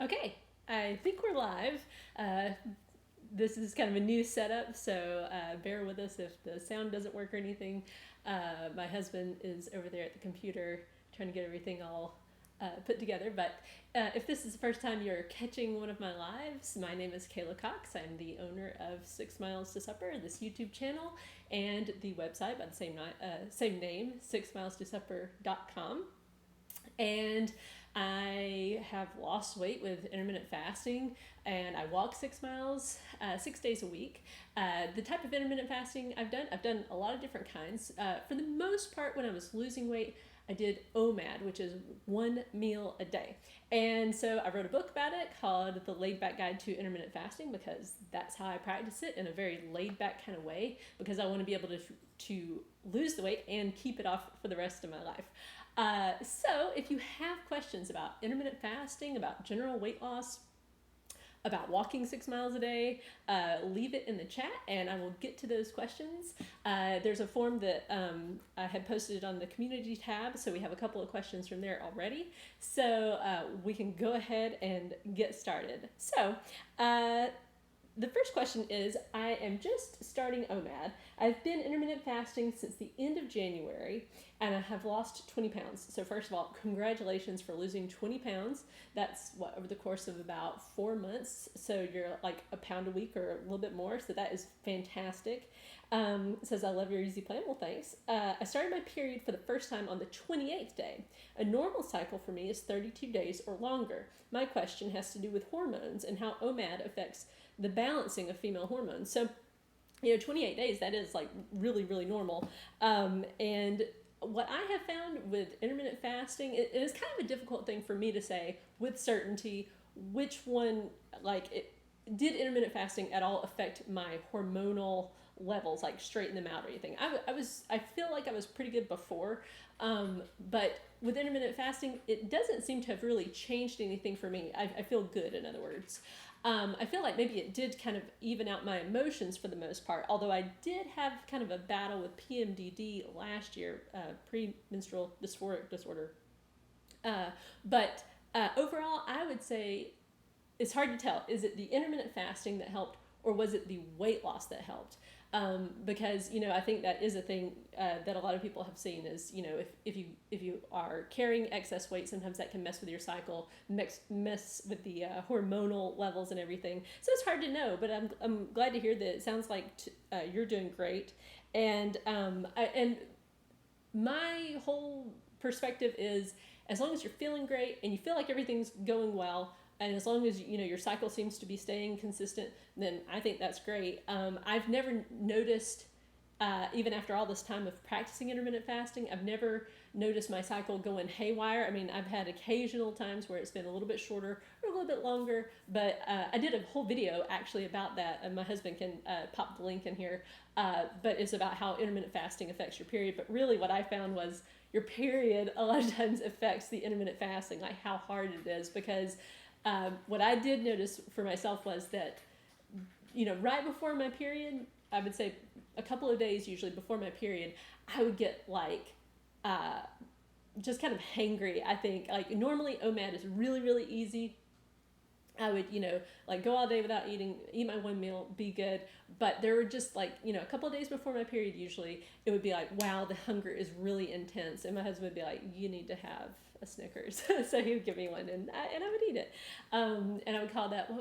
Okay, I think we're live. This is kind of a new setup, so bear with us if the sound doesn't work or anything. My husband is over there at the computer trying to get everything all put together. But if this is the first time you're catching one of my lives, my name is Kayla Cox. I'm the owner of 6 Miles to Supper, this YouTube channel, and the website by the same name, 6milestosupper.com. And I have lost weight with intermittent fasting, and I walk 6 miles 6 days a week. The type of intermittent fasting I've done a lot of different kinds. For the most part, when I was losing weight, I did OMAD, which is 1 meal a day. And so I wrote a book about it called The Laid Back Guide to Intermittent Fasting, because that's how I practice it, in a very laid back kind of way, because I want to be able to lose the weight and keep it off for the rest of my life. So if you have questions about intermittent fasting, about general weight loss, about walking 6 miles a day, leave it in the chat and I will get to those questions. There's a form that I had posted on the community tab, so we have a couple of questions from there already. So we can go ahead and get started. So the first question is, I am just starting OMAD. I've been intermittent fasting since the end of January, and I have lost 20 pounds. So first of all, congratulations for losing 20 pounds. That's over the course of about 4 months. So you're like a pound a week or a little bit more. So that is fantastic. Says, I love your easy plan. Well, thanks. I started my period for the first time on the 28th day. A normal cycle for me is 32 days or longer. My question has to do with hormones and how OMAD affects the balancing of female hormones. So, 28 days, that is like really, really normal. And what I have found with intermittent fasting, it is kind of a difficult thing for me to say with certainty which one, did intermittent fasting at all affect my hormonal levels, like straighten them out or anything. I feel like I was pretty good before, but with intermittent fasting, it doesn't seem to have really changed anything for me. I feel good, in other words. I feel like maybe it did kind of even out my emotions for the most part, although I did have kind of a battle with PMDD last year, premenstrual dysphoric disorder. But overall, I would say it's hard to tell. Is it the intermittent fasting that helped, or was it the weight loss that helped? Because I think that is a thing that a lot of people have seen is, if you are carrying excess weight, sometimes that can mess with your cycle, mess with the hormonal levels and everything. So it's hard to know, but I'm glad to hear that it sounds like you're doing great. And and my whole perspective is, as long as you're feeling great and you feel like everything's going well, and as long as your cycle seems to be staying consistent, then I think that's great. I've never noticed, even after all this time of practicing intermittent fasting, I've never noticed my cycle going haywire. I mean, I've had occasional times where it's been a little bit shorter or a little bit longer, but I did a whole video actually about that, and my husband can pop the link in here, but it's about how intermittent fasting affects your period. But really what I found was your period a lot of times affects the intermittent fasting, like how hard it is, because what I did notice for myself was that, right before my period, I would say a couple of days usually before my period, I would get just kind of hangry. I think normally OMAD is really, really easy. I would, go all day without eating, eat my 1 meal, be good. But there were just a couple of days before my period, usually it would be like, wow, the hunger is really intense. And my husband would be like, you need to have a Snickers. So he would give me one, and I would eat it. And I would call that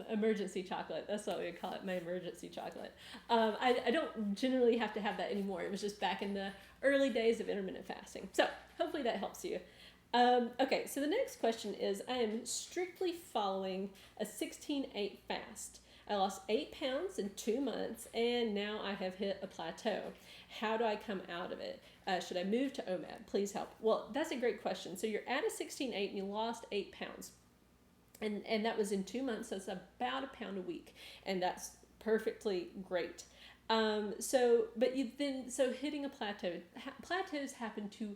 emergency chocolate. That's what we would call it, my emergency chocolate. I don't generally have to have that anymore. It was just back in the early days of intermittent fasting. So hopefully that helps you. Okay, so the next question is, I am strictly following a 16-8 fast. I lost 8 pounds in 2 months, and now I have hit a plateau. How do I come out of it? Should I move to OMAD? Please help. Well, that's a great question. So you're at a 16-8 and you lost 8 pounds. And that was in 2 months, so it's about a pound a week. And that's perfectly great. So hitting a plateau, plateaus happen to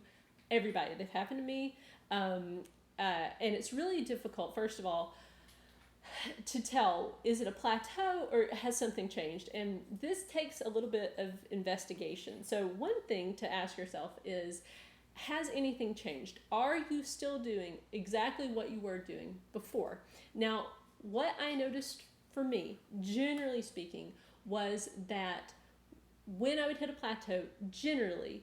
everybody. They've happened to me. And it's really difficult, first of all, to tell, is it a plateau or has something changed? And this takes a little bit of investigation. So one thing to ask yourself is, has anything changed? Are you still doing exactly what you were doing before? Now, what I noticed for me, generally speaking, was that when I would hit a plateau, generally,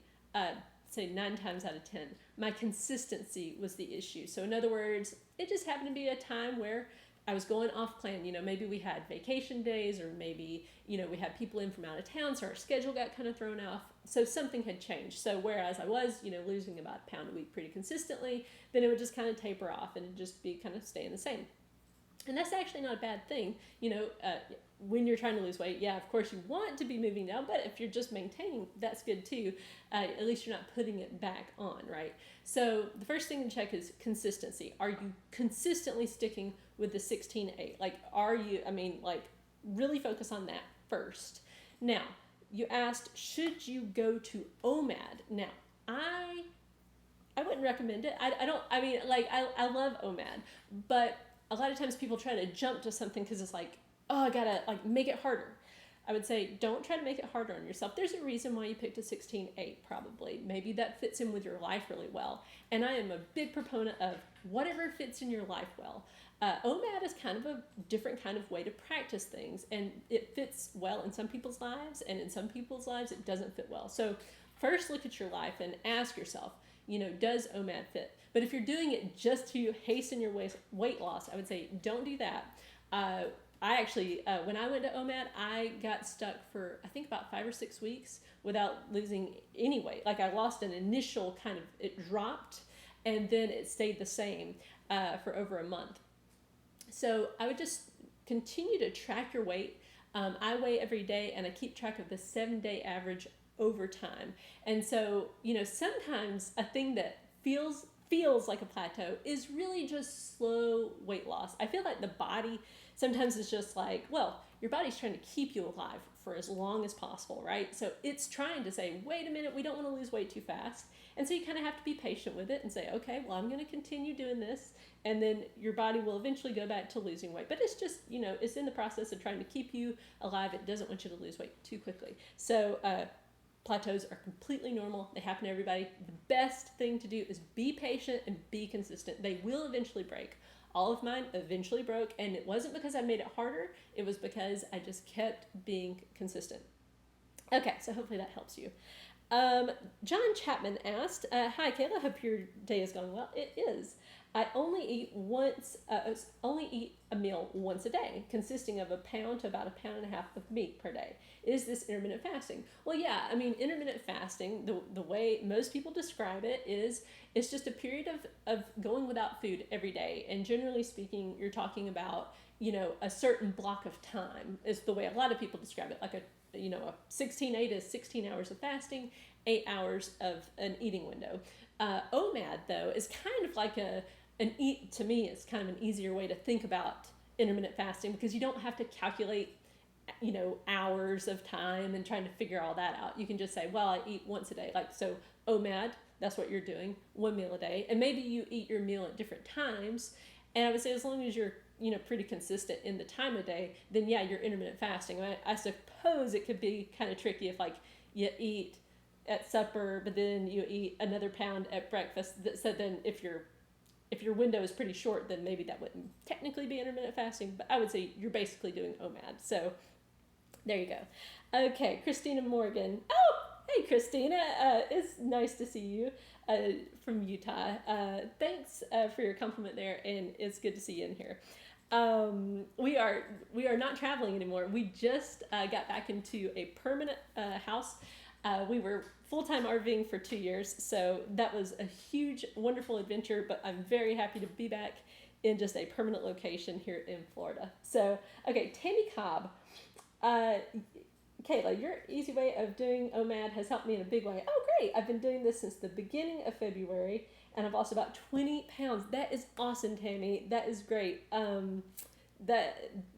say 9 times out of 10, my consistency was the issue. So in other words, it just happened to be a time where I was going off plan. Maybe we had vacation days, or maybe, we had people in from out of town, so our schedule got kind of thrown off. So something had changed. So whereas I was, losing about a pound a week pretty consistently, then it would just kind of taper off and it'd just be kind of staying the same. And that's actually not a bad thing. When you're trying to lose weight, yeah, of course you want to be moving down, but if you're just maintaining, that's good too. At least you're not putting it back on, right? So the first thing to check is consistency. Are you consistently sticking with the 16-8? Are you, really focus on that first. Now, you asked, should you go to OMAD? Now, I wouldn't recommend it. I love OMAD, but a lot of times people try to jump to something because it's I gotta make it harder. I would say don't try to make it harder on yourself. There's a reason why you picked a 16-8 probably. Maybe that fits in with your life really well. And I am a big proponent of whatever fits in your life well. OMAD is kind of a different kind of way to practice things, and it fits well in some people's lives, and in some people's lives it doesn't fit well. So first look at your life and ask yourself, does OMAD fit? But if you're doing it just to hasten your weight loss, I would say don't do that. I actually, when I went to OMAD, I got stuck for, I think, about 5 or 6 weeks without losing any weight. I lost an initial it dropped, and then it stayed the same for over a month. So I would just continue to track your weight. I weigh every day, and I keep track of the 7-day average over time. And so, sometimes a thing that feels like a plateau is really just slow weight loss. I feel like the body sometimes is just your body's trying to keep you alive for as long as possible, right? So it's trying to say, wait a minute, we don't want to lose weight too fast. And so you kind of have to be patient with it and say, okay, well, I'm going to continue doing this. And then your body will eventually go back to losing weight. But it's just, it's in the process of trying to keep you alive. It doesn't want you to lose weight too quickly. So plateaus are completely normal. They happen to everybody. The best thing to do is be patient and be consistent. They will eventually break. All of mine eventually broke, and it wasn't because I made it harder. It was because I just kept being consistent. Okay, so hopefully that helps you. John Chapman asked, hi Kayla, hope your day is going well. It is. I only eat a meal once a day, consisting of a pound to about 1.5 pounds of meat per day. Is this intermittent fasting? Well, yeah, intermittent fasting, the way most people describe it is, it's just a period of going without food every day. And generally speaking, you're talking about, a certain block of time is the way a lot of people describe it. A 16-8 is 16 hours of fasting, 8 hours of an eating window. OMAD, though, is kind of to me, it's kind of an easier way to think about intermittent fasting, because you don't have to calculate, hours of time and trying to figure all that out. You can just say, well, I eat once a day. So OMAD, that's what you're doing, 1 meal a day. And maybe you eat your meal at different times. And I would say as long as you're, pretty consistent in the time of day, then yeah, you're intermittent fasting. I suppose it could be kind of tricky if you eat at supper, but then you eat another pound at breakfast. So then if your window is pretty short, then maybe that wouldn't technically be intermittent fasting, but I would say you're basically doing OMAD. So there you go. Okay, Christina Morgan. Oh, hey Christina, it's nice to see you from Utah. Thanks for your compliment there, and it's good to see you in here. We are not traveling anymore. We just got back into a permanent house. We were full-time RVing for 2 years, so that was a huge, wonderful adventure, but I'm very happy to be back in just a permanent location here in Florida. So, okay, Tammy Cobb. Kayla, your easy way of doing OMAD has helped me in a big way. Oh, great. I've been doing this since the beginning of February, and I've lost about 20 pounds. That is awesome, Tammy. That is great.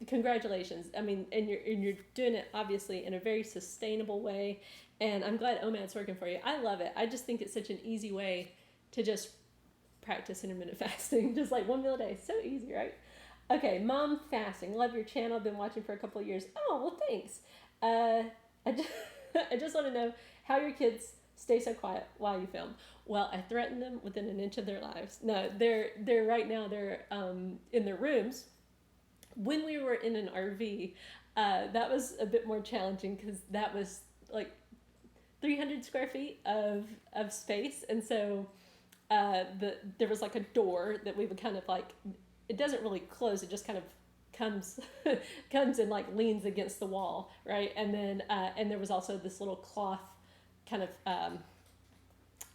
Congratulations. And you're doing it obviously in a very sustainable way, and I'm glad OMAD's working for you. I love it. I just think it's such an easy way to just practice intermittent fasting, just 1 meal a day. So easy, right? Okay, Mom Fasting. Love your channel. Been watching for a couple of years. Oh, well, thanks. I just want to know how your kids stay so quiet while you film. Well, I threatened them within an inch of their lives. No, they're right now, they're in their rooms. When we were in an RV, that was a bit more challenging because that was like 300 square feet of space. And so there was like a door that we would kind of like, it doesn't really close, it just kind of comes comes and like leans against the wall, right? And then and there was also this little cloth kind of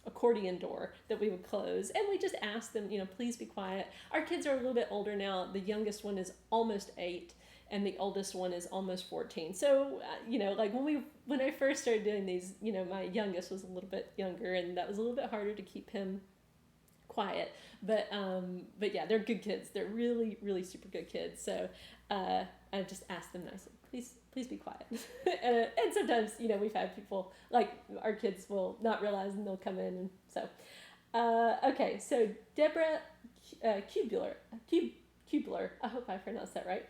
accordion door that we would close, and we just asked them, please be quiet. Our kids are a little bit older now. The youngest one is almost 8 and the oldest one is almost 14. So like when I first started doing these, my youngest was a little bit younger, and that was a little bit harder to keep him quiet. But yeah, they're good kids. They're really, really super good kids. So I just asked them nicely, please be quiet. And sometimes, we've had people, like our kids will not realize and they'll come in. And so, okay, so Deborah Kubler, I hope I pronounced that right.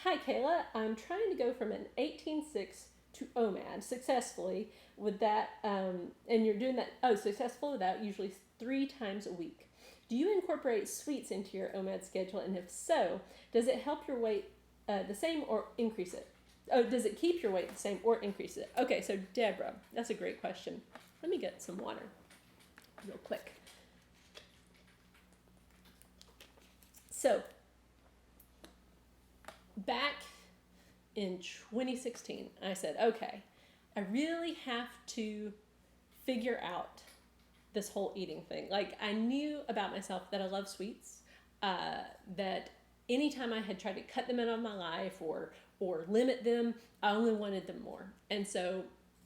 Hi, Kayla. I'm trying to go from an 18.6 to OMAD successfully with that, and you're doing that, successful with that usually 3 times a week. Do you incorporate sweets into your OMAD schedule? And if so, does it help your weight the same or increase it? Oh, does it keep your weight the same or increase it? Okay, so Deborah, that's a great question. Let me get some water real quick. So, back in 2016, I said, okay, I really have to figure out this whole eating thing. Like, I knew about myself that I love sweets, that anytime I had tried to cut them out of my life or limit them, I only wanted them more. And so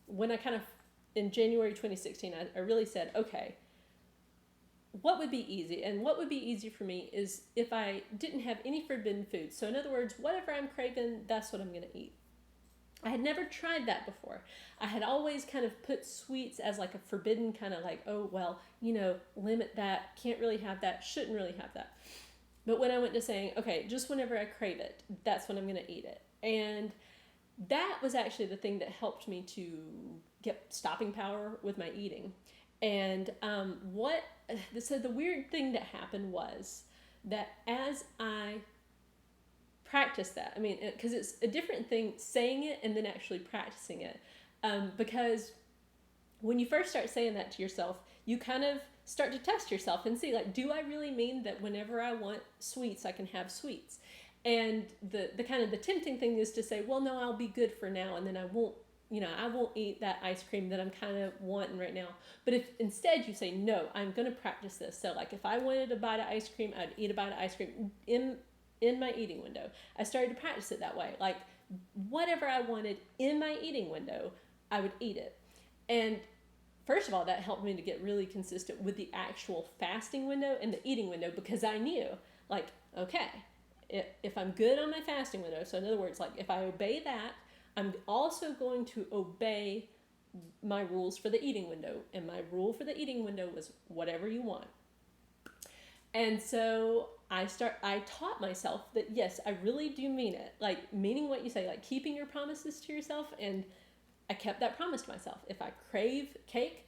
when I in January 2016, I really said, okay, what would be easy? And what would be easy for me is if I didn't have any forbidden foods. So in other words, whatever I'm craving, that's what I'm going to eat. I had never tried that before. I had always kind of put sweets as like a forbidden kind of like, oh, well, limit that, can't really have that, shouldn't really have that. But when I went to saying, okay, just whenever I crave it, that's when I'm going to eat it. And that was actually the thing that helped me to get stopping power with my eating. And so the weird thing that happened was that as I practiced that, because it's a different thing saying it and then actually practicing it. Because when you first start saying that to yourself, you kind of start to test yourself and see, like, do I really mean that whenever I want sweets, I can have sweets? And the kind of the tempting thing is to say, well, no, I'll be good for now, and then I won't eat that ice cream that I'm kind of wanting right now. But if instead you say, no, I'm going to practice this. So like if I wanted a bite of ice cream, I'd eat a bite of ice cream in my eating window. I started to practice it that way. Like whatever I wanted in my eating window, I would eat it. And first of all, that helped me to get really consistent with the actual fasting window and the eating window, because I knew, like, okay, if I'm good on my fasting window, so in other words, like if I obey that, I'm also going to obey my rules for the eating window. And my rule for the eating window was whatever you want. And so I taught myself that, yes, I really do mean it. Like meaning what you say, like keeping your promises to yourself. And I kept that promise to myself. If I crave cake,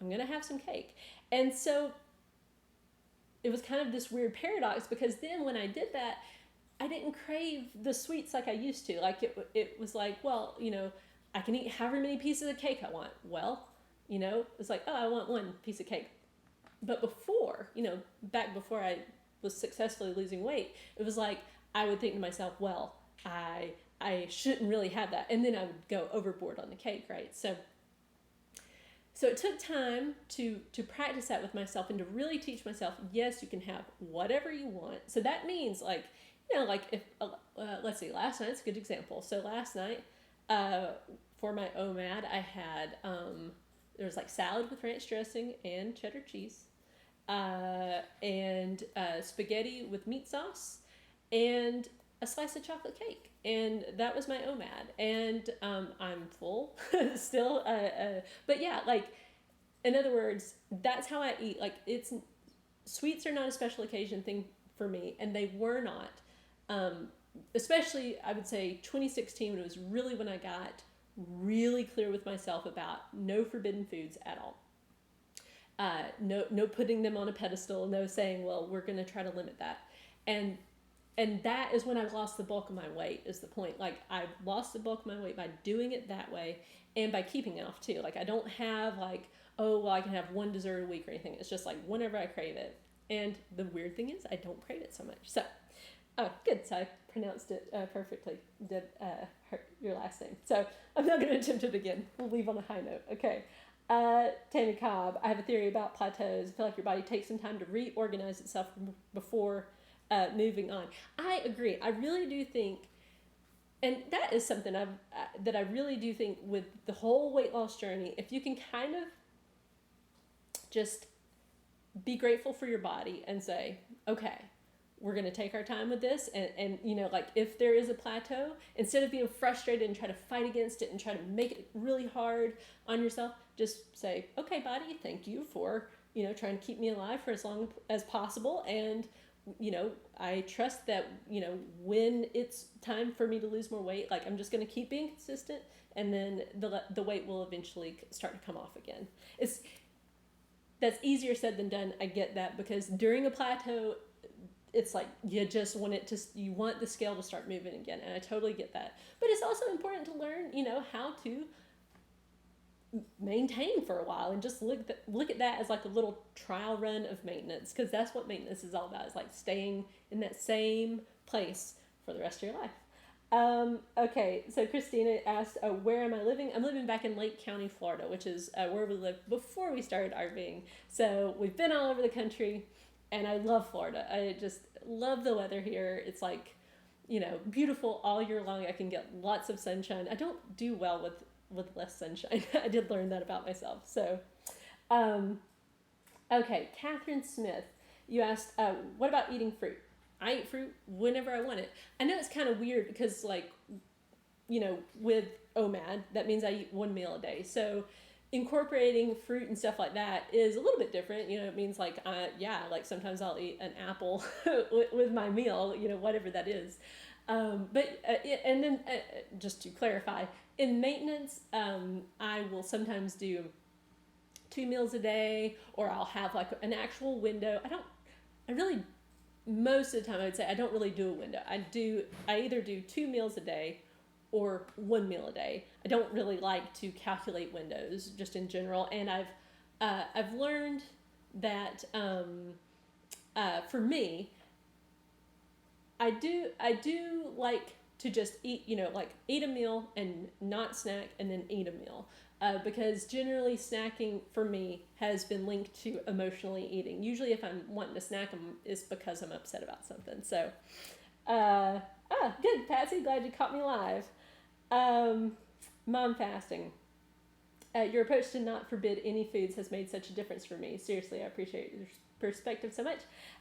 I'm going to have some cake. And so it was kind of this weird paradox, because then when I did that, I didn't crave the sweets like I used to. Like it was like, well, I can eat however many pieces of cake I want. Well, it's like, oh, I want one piece of cake. But before, back before I was successfully losing weight, it was like, I would think to myself, well, I shouldn't really have that. And then I would go overboard on the cake, right? So it took time to practice that with myself and to really teach myself, yes, you can have whatever you want. So that means like, like if, let's see, last night's a good example. So last night, for my OMAD, I had, there was like salad with ranch dressing and cheddar cheese, and spaghetti with meat sauce, and a slice of chocolate cake. And that was my OMAD. And I'm full still. But yeah, like, in other words, that's how I eat. Like, sweets are not a special occasion thing for me, and they were not. Especially, I would say, 2016 was really when I got really clear with myself about no forbidden foods at all. No putting them on a pedestal, no saying, well, we're going to try to limit that. And that is when I've lost the bulk of my weight, is the point. Like, I've lost the bulk of my weight by doing it that way and by keeping it off too. Like, I don't have like, oh, well, I can have one dessert a week or anything. It's just like whenever I crave it. And the weird thing is I don't crave it so much. So, oh, good. So I pronounced it perfectly. Did your last name. So I'm not going to attempt it again. We'll leave on a high note. Okay. Tammy Cobb, I have a theory about plateaus. I feel like your body takes some time to reorganize itself before moving on. I agree. I really do think, and that is something that I really do think with the whole weight loss journey, if you can kind of just be grateful for your body and say, okay, we're going to take our time with this. And, you know, like if there is a plateau, instead of being frustrated and try to fight against it and try to make it really hard on yourself, just say, okay, body, thank you for, you know, trying to keep me alive for as long as possible. And, you know, I trust that, you know, when it's time for me to lose more weight, like I'm just going to keep being consistent, and then the weight will eventually start to come off again. That's easier said than done. I get that, because during a plateau, it's like you just want it to, you want the scale to start moving again, and I totally get that. But it's also important to learn, you know, how to maintain for a while and just look at that as like a little trial run of maintenance, because that's what maintenance is all about. It's like staying in that same place for the rest of your life. Okay, so Christina asked, where am I living? I'm living back in Lake County, Florida, which is where we lived before we started RVing. So we've been all over the country, and I love Florida. I just love the weather here. It's like, you know, beautiful all year long. I can get lots of sunshine. I don't do well with less sunshine. I did learn that about myself. So, okay, Catherine Smith, you asked, what about eating fruit? I eat fruit whenever I want it. I know it's kind of weird because, like, you know, with OMAD, that means I eat one meal a day. So incorporating fruit and stuff like that is a little bit different. You know, it means like, like sometimes I'll eat an apple with my meal, you know, whatever that is. And then just to clarify, in maintenance, I will sometimes do 2 meals a day, or I'll have like an actual window. Most of the time I would say I don't really do a window. I either do 2 meals a day or 1 meal a day. I don't really like to calculate windows just in general. And I've learned that for me, I do like to just eat, you know, like eat a meal and not snack and then eat a meal. Because generally snacking for me has been linked to emotionally eating. Usually if I'm wanting to snack, it's because I'm upset about something. So, good, Patsy, glad you caught me live. Mom fasting. Your approach to not forbid any foods has made such a difference for me. Seriously, I appreciate your perspective so much.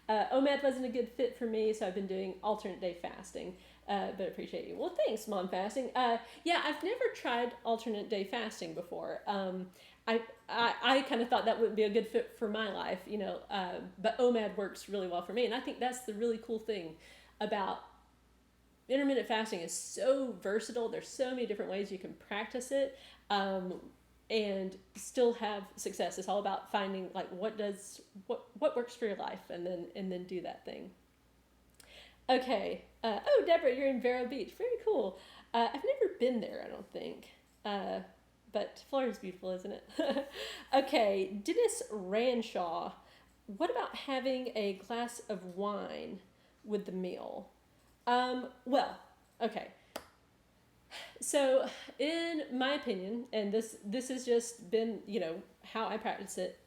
OMAD wasn't a good fit for me, so I've been doing alternate day fasting. But appreciate you. Well, thanks, Mom Fasting. Yeah, I've never tried alternate day fasting before. I kind of thought that wouldn't be a good fit for my life, you know, but OMAD works really well for me. And I think that's the really cool thing about intermittent fasting. Is so versatile. There's so many different ways you can practice it and still have success. It's all about finding like what works for your life, and then do that thing. Okay. Deborah, you're in Vero Beach. Very cool. I've never been there, I don't think. But Florida's beautiful, isn't it? Okay. Dennis Ranshaw. What about having a glass of wine with the meal? Well, okay. So, in my opinion, and this has just been, you know, how I practice it,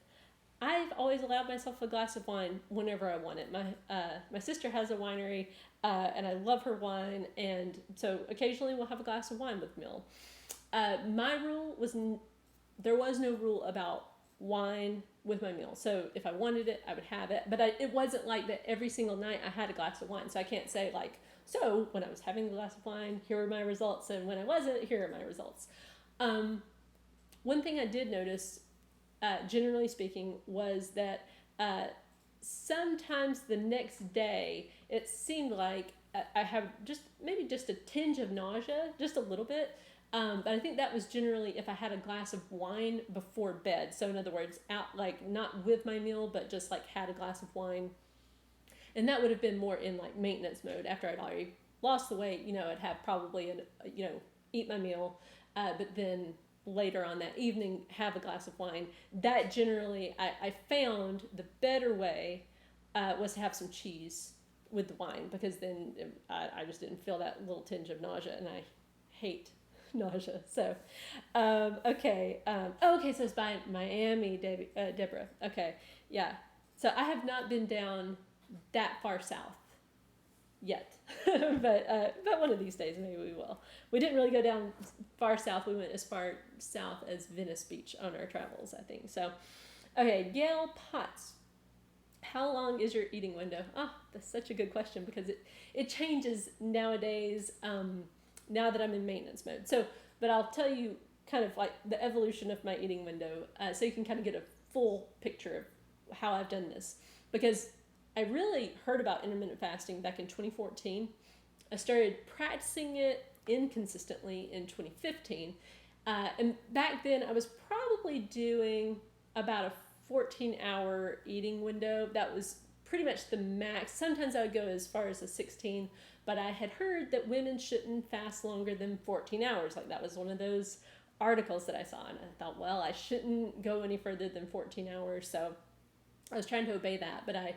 I've always allowed myself a glass of wine whenever I want it. My sister has a winery, and I love her wine, and so occasionally we'll have a glass of wine with meal. My rule was there was no rule about wine with my meal. So if I wanted it, I would have it, but it wasn't like that every single night I had a glass of wine. So I can't say like, so when I was having a glass of wine, here were my results, and when I wasn't, here are my results. One thing I did notice, generally speaking, was that sometimes the next day it seemed like I have just a tinge of nausea, just a little bit, But I think that was generally if I had a glass of wine before bed. So in other words, out like not with my meal, but just like had a glass of wine. And that would have been more in like maintenance mode after I'd already lost the weight. I'd have probably eat my meal, but then later on that evening have a glass of wine. That generally I found the better way was to have some cheese with the wine, because then I just didn't feel that little tinge of nausea, and I hate nausea. So okay. Okay, so it's by Miami, Deborah. Okay, yeah. So I have not been down that far south yet, but one of these days maybe we will. We didn't really go down far south. We went as far south as Venice Beach on our travels, I think. So okay, Gail Potts, how long is your eating window? That's such a good question, because it changes nowadays, now that I'm in maintenance mode. So, but I'll tell you kind of like the evolution of my eating window, so you can kind of get a full picture of how I've done this. Because I really heard about intermittent fasting back in 2014. I started practicing it inconsistently in 2015. And back then I was probably doing about a 14-hour eating window. That was pretty much the max. Sometimes I would go as far as a 16, but I had heard that women shouldn't fast longer than 14 hours. Like that was one of those articles that I saw, and I thought, well, I shouldn't go any further than 14 hours. So I was trying to obey that, but I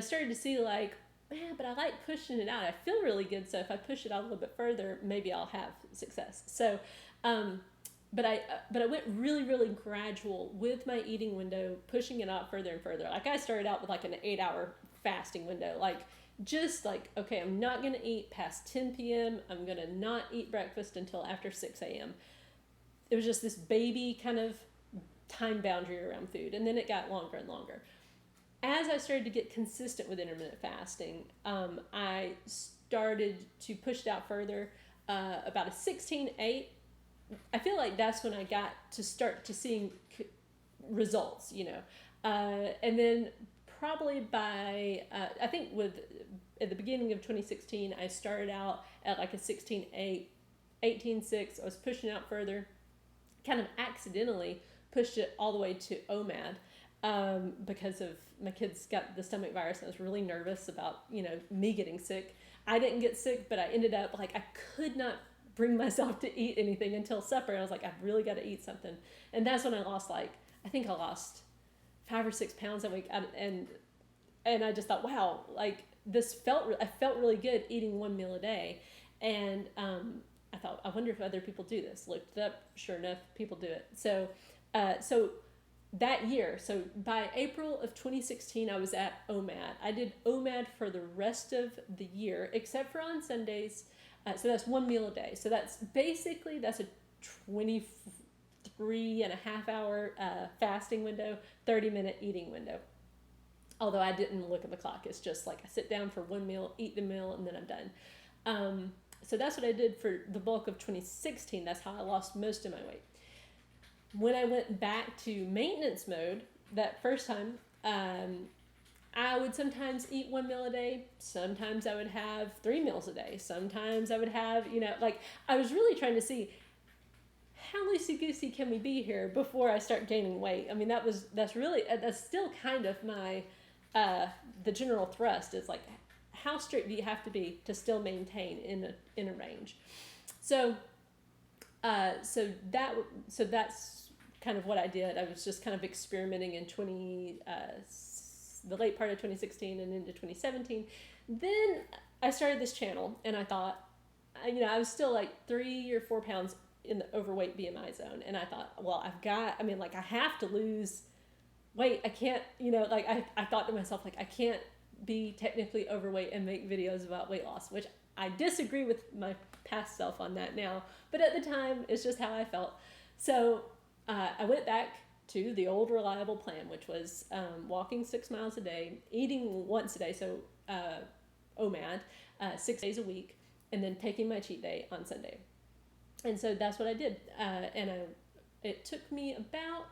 started to see like, man, but I like pushing it out. I feel really good, so if I push it out a little bit further, maybe I'll have success. So, but I went really, really gradual with my eating window, pushing it out further and further. Like I started out with like an 8-hour fasting window, like just like, okay, I'm not going to eat past 10 p.m. I'm going to not eat breakfast until after 6 a.m. It was just this baby kind of time boundary around food, and then it got longer and longer. As I started to get consistent with intermittent fasting, I started to push it out further, about a 16-8. I feel like that's when I got to start to seeing results, and then probably by, I think at the beginning of 2016, I started out at like a 16-8, 18-6. I was pushing out further, kind of accidentally pushed it all the way to OMAD, because of my kids got the stomach virus, and I was really nervous about, me getting sick. I didn't get sick, but I ended up like, I could not bring myself to eat anything until supper. And I was like, I've really got to eat something. And that's when I lost I think I lost 5 or 6 pounds that week. And I just thought, wow, like I felt really good eating one meal a day. And I thought, I wonder if other people do this. Looked it up, sure enough, people do it. So that year, so by April of 2016, I was at OMAD. I did OMAD for the rest of the year, except for on Sundays. So that's one meal a day. So that's a 23 and a half hour fasting window, 30-minute eating window. Although I didn't look at the clock. It's just like I sit down for one meal, eat the meal, and then I'm done. So that's what I did for the bulk of 2016. That's how I lost most of my weight. When I went back to maintenance mode that first time, I would sometimes eat one meal a day. Sometimes I would have 3 meals a day. Sometimes I would have, I was really trying to see how loosey-goosey can we be here before I start gaining weight. I mean, that's still kind of my, the general thrust is like, how strict do you have to be to still maintain in a range? So that's kind of what I did. I was just kind of experimenting in the late part of 2016 and into 2017. Then I started this channel, and I thought, I was still like 3 or 4 pounds in the overweight BMI zone. And I thought, well, I have to lose weight. I can't, I thought to myself, like, I can't be technically overweight and make videos about weight loss, which I disagree with my past self on that now. But at the time, it's just how I felt. So I went back to the old reliable plan, which was walking 6 miles a day, eating once a day, so OMAD, 6 days a week, and then taking my cheat day on Sunday. And so that's what I did. It took me about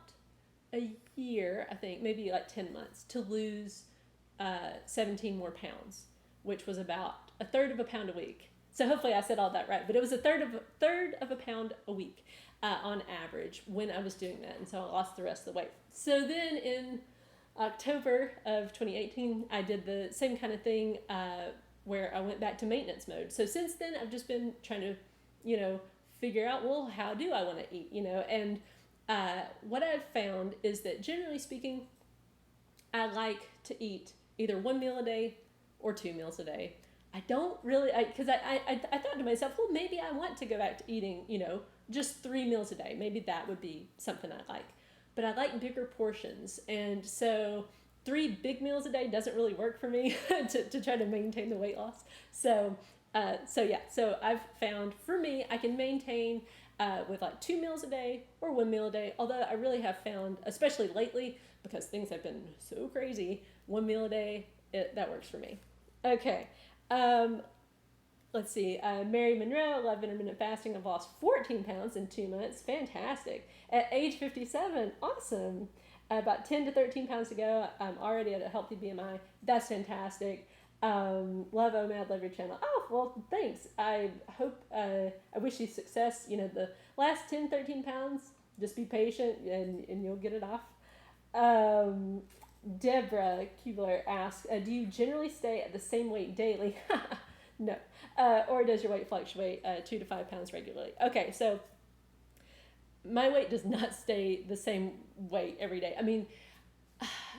a year, I think, maybe like 10 months, to lose 17 more pounds, which was about a third of a pound a week. So hopefully I said all that right, but it was a third of a pound a week on average when I was doing that, and so I lost the rest of the weight. So then in October of 2018, I did the same kind of thing where I went back to maintenance mode. So since then, I've just been trying to, figure out, well, how do I want to eat, and what I've found is that generally speaking, I like to eat either one meal a day or 2 meals a day. I don't really, because I thought to myself, well, maybe I want to go back to eating, just 3 meals a day. Maybe that would be something I like. But I like bigger portions. And so 3 big meals a day doesn't really work for me to try to maintain the weight loss. So I've found for me, I can maintain with like 2 meals a day or 1 meal a day. Although I really have found, especially lately, because things have been so crazy, 1 meal a day, that works for me. Okay. Let's see. Mary Monroe, love intermittent fasting. I've lost 14 pounds in 2 months. Fantastic. At age 57, awesome. About 10 to 13 pounds to go. I'm already at a healthy BMI. That's fantastic. Love OMAD, love your channel. Oh, well, thanks. I hope, I wish you success. The last 10, 13 pounds, just be patient and you'll get it off. Deborah Kubler asks, do you generally stay at the same weight daily? No. Or does your weight fluctuate 2 to 5 pounds regularly? Okay, so my weight does not stay the same weight every day. I mean,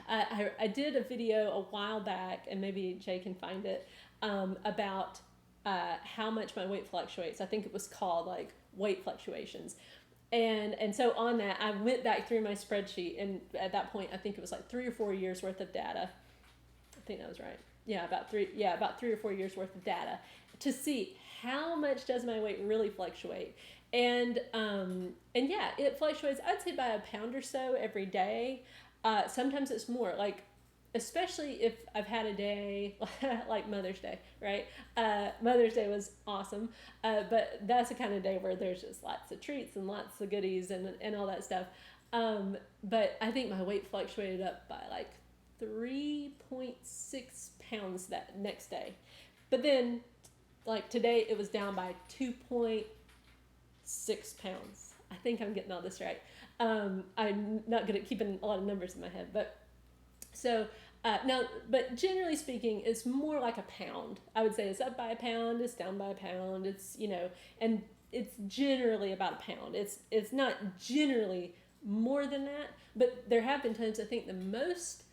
I did a video a while back, and maybe Jay can find it, about how much my weight fluctuates. I think it was called like weight fluctuations. And so on that, I went back through my spreadsheet, and at that point, I think it was like 3 or 4 years worth of data. I think that was right. Yeah, about 3 or 4 years worth of data to see how much does my weight really fluctuate. And yeah, it fluctuates, I'd say by a pound or so every day. Sometimes it's more, like, especially if I've had a day like Mother's Day, right? Mother's Day was awesome, but that's the kind of day where there's just lots of treats and lots of goodies and all that stuff. But I think my weight fluctuated up by like 3.6 pounds that next day. But then, like today, it was down by 2.6 pounds. I think I'm getting all this right. I'm not good at keeping a lot of numbers in my head, but so now, but generally speaking, it's more like a pound. I would say it's up by a pound, it's down by a pound. It's and it's generally about a pound. It's not generally more than that, but there have been times I think the most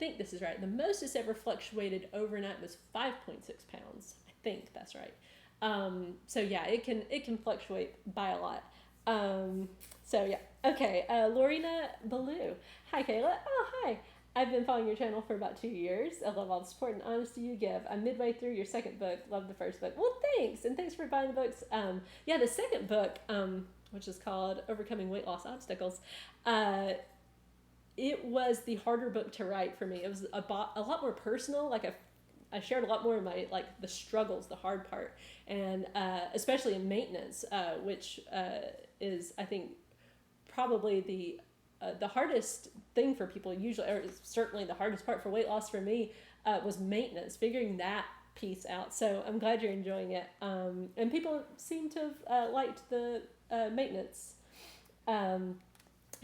it's ever fluctuated overnight was 5.6 pounds. I think that's right. So yeah, it can fluctuate by a lot. So yeah. Okay. Lorena Ballou. Hi, Kayla. Oh, hi. I've been following your channel for about 2 years. I love all the support and honesty you give. I'm midway through your second book. Love the first book. Well, thanks. And thanks for buying the books. Yeah, the second book, which is called Overcoming Weight Loss Obstacles, it was the harder book to write for me. It was a lot more personal. Like I shared a lot more of my, like, the struggles, the hard part, and especially in maintenance, which is, I think, probably the hardest thing for people usually, or certainly the hardest part for weight loss for me, was maintenance, figuring that piece out. So I'm glad you're enjoying it. And people seem to have liked the maintenance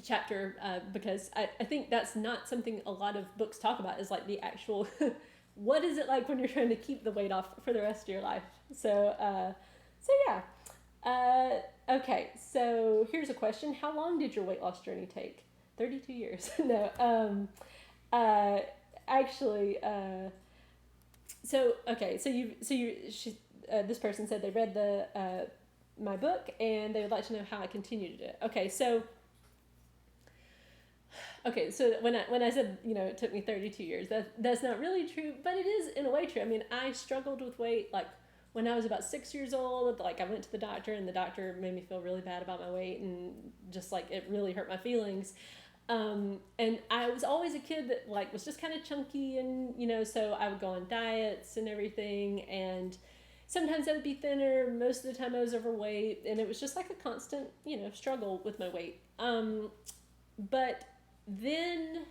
chapter, because I think that's not something a lot of books talk about, is like the actual what is it like when you're trying to keep the weight off for the rest of your life. So yeah. Okay, so here's a question. How long did your weight loss journey take? 32 years. No. Actually, this person said they read my book and they would like to know how I continue to do it. Okay, so when I said, it took me 32 years, that's not really true, but it is in a way true. I mean, I struggled with weight, like, when I was about 6 years old. Like, I went to the doctor, and the doctor made me feel really bad about my weight, and just, like, it really hurt my feelings. And I was always a kid that, like, was just kind of chunky, and, so I would go on diets and everything, and sometimes I would be thinner. Most of the time I was overweight, and it was just like a constant, struggle with my weight. But then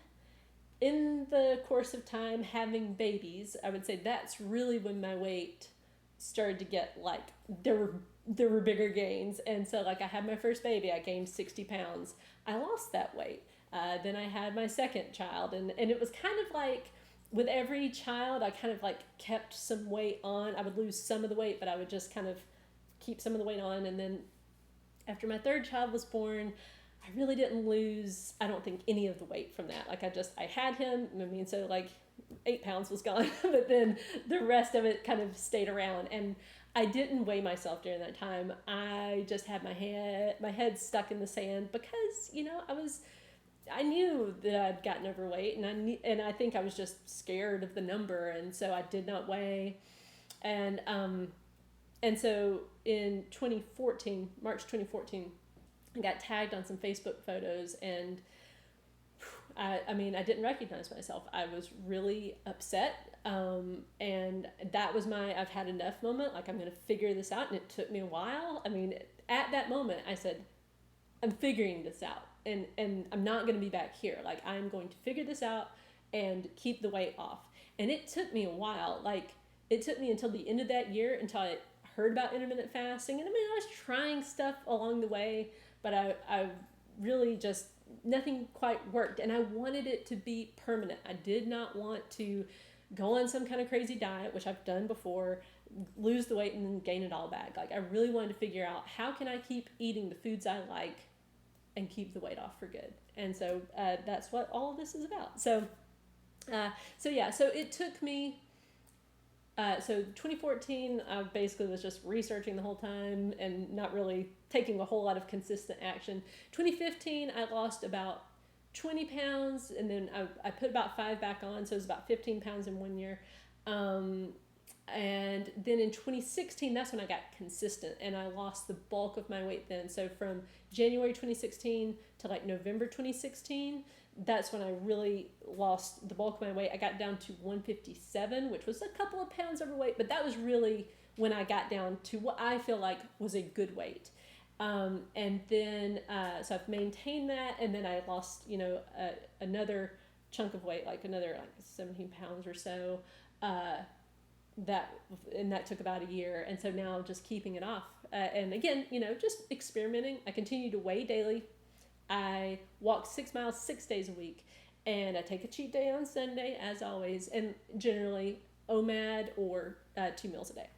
in the course of time, having babies, I would say that's really when my weight started to get like, there were bigger gains. And so like I had my first baby, I gained 60 pounds. I lost that weight. Then I had my second child, and it was kind of like with every child, I kind of like kept some weight on. I would lose some of the weight, but I would just kind of keep some of the weight on. And then after my third child was born, I really didn't lose, I don't think, any of the weight from that. Like I had him, I mean, so like 8 pounds was gone, but then the rest of it kind of stayed around. And I didn't weigh myself during that time. I just had my head stuck in the sand because, I knew that I'd gotten overweight, and I think I was just scared of the number, and so I did not weigh. And so in March 2014, I got tagged on some Facebook photos, and I didn't recognize myself. I was really upset, and that was my I've had enough moment. Like, I'm going to figure this out, and it took me a while. I mean, at that moment, I said, I'm figuring this out. And I'm not going to be back here. Like, I'm going to figure this out and keep the weight off. And it took me a while. Like, it took me until the end of that year until I heard about intermittent fasting. And I mean, I was trying stuff along the way, but I really just, nothing quite worked. And I wanted it to be permanent. I did not want to go on some kind of crazy diet, which I've done before, lose the weight and then gain it all back. Like, I really wanted to figure out, how can I keep eating the foods I like and keep the weight off for good. And so that's what all of this is about. So it took me, so 2014, I basically was just researching the whole time and not really taking a whole lot of consistent action. 2015, I lost about 20 pounds, and then I put about 5 back on, so it was about 15 pounds in 1 year. And then in 2016, that's when I got consistent, and I lost the bulk of my weight then. So from January 2016 to like November 2016, that's when I really lost the bulk of my weight. I got down to 157, which was a couple of pounds overweight, but that was really when I got down to what I feel like was a good weight. And then, so I've maintained that, and then I lost, another chunk of weight, like another 17 pounds or so. That took about a year, and so now I'm just keeping it off, and again, just experimenting. I continue to weigh daily. I walk 6 miles 6 days a week, and I take a cheat day on Sunday, as always, and generally OMAD or 2 meals a day.